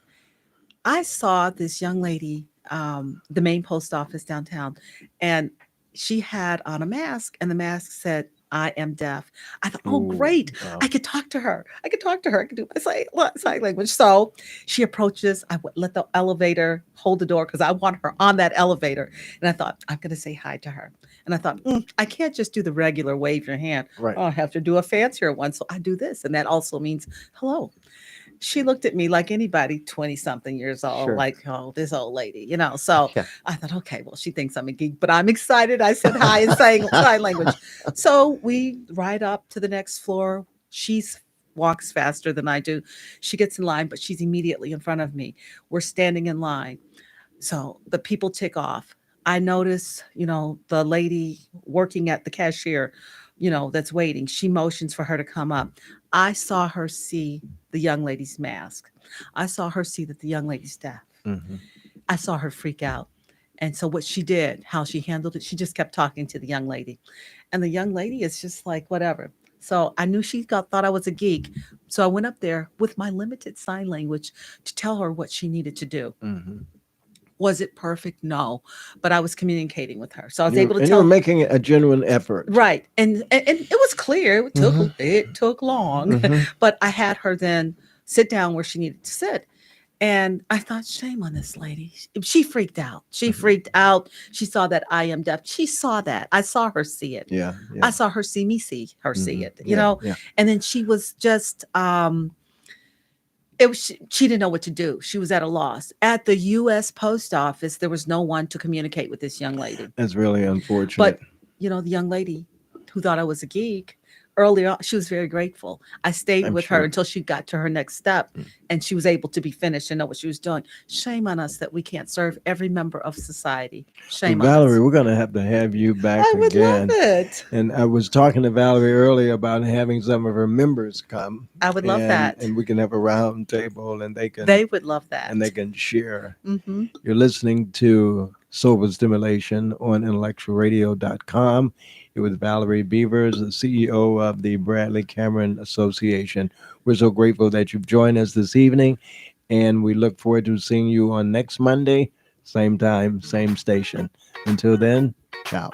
I saw this young lady, the main post office downtown, and she had on a mask, and the mask said, "I am deaf." I thought, "Oh, Ooh, great! wow. I could talk to her. I could talk to her. I could do my sign language." So she approaches. I would let the elevator hold the door because I want her on that elevator. And I thought, I'm going to say hi to her. And I thought, I can't just do the regular wave your hand. Right. Oh, I have to do a fancier one. So I do this, and that also means hello. She looked at me like anybody 20 something years old, Sure. like, oh, this old lady, So Yeah. I thought, okay, well, she thinks I'm a geek, but I'm excited. I said hi and saying sign language. So we ride up to the next floor. She's walks faster than I do. She gets in line, but she's immediately in front of me. We're standing in line. So the people tick off. I notice, the lady working at the cashier, that's waiting. She motions for her to come up. I saw her see the young lady's mask. I saw her see that the young lady's deaf. Hmm. I saw her freak out. And so what she did, how she handled it, she just kept talking to the young lady. And the young lady is just like, whatever. So I knew thought I was a geek. So I went up there with my limited sign language to tell her what she needed to do. Hmm. Was it perfect? No, but I was communicating with her, so I was You able to and you were tell. making a genuine effort. Right, and it was clear. Hmm. It took long, Hmm. but I had her then sit down where she needed to sit. And I thought, shame on this lady. She freaked out. She freaked out. She saw that I am deaf. She saw that. I saw her see it. Yeah, I yeah. saw her see me see her see Hmm. it, Yeah, yeah. And then she was just it was she didn't know what to do. She was at a loss. At the US Post Office, there was no one to communicate with this young lady. That's really unfortunate. But, the young lady who thought I was a geek, earlier on, she was very grateful. I stayed I'm with her sure. until she got to her next step Mm. and she was able to be finished and know what she was doing. Shame on us that we can't serve every member of society. Well, Shame on Valerie, us. we're going to have you back I would love again. it. And I was talking to Valerie earlier about having some of her members come, I would love and that. we can have a round table, and They would love that. they can share. Hmm. You're listening to Soulful Stimulation on IntellectualRadio.com. It was Valerie Beavers, the CEO of the Bradley Cameron Association. We're so grateful that you've joined us this evening, and we look forward to seeing you on next Monday, same time, same station. Until then, ciao.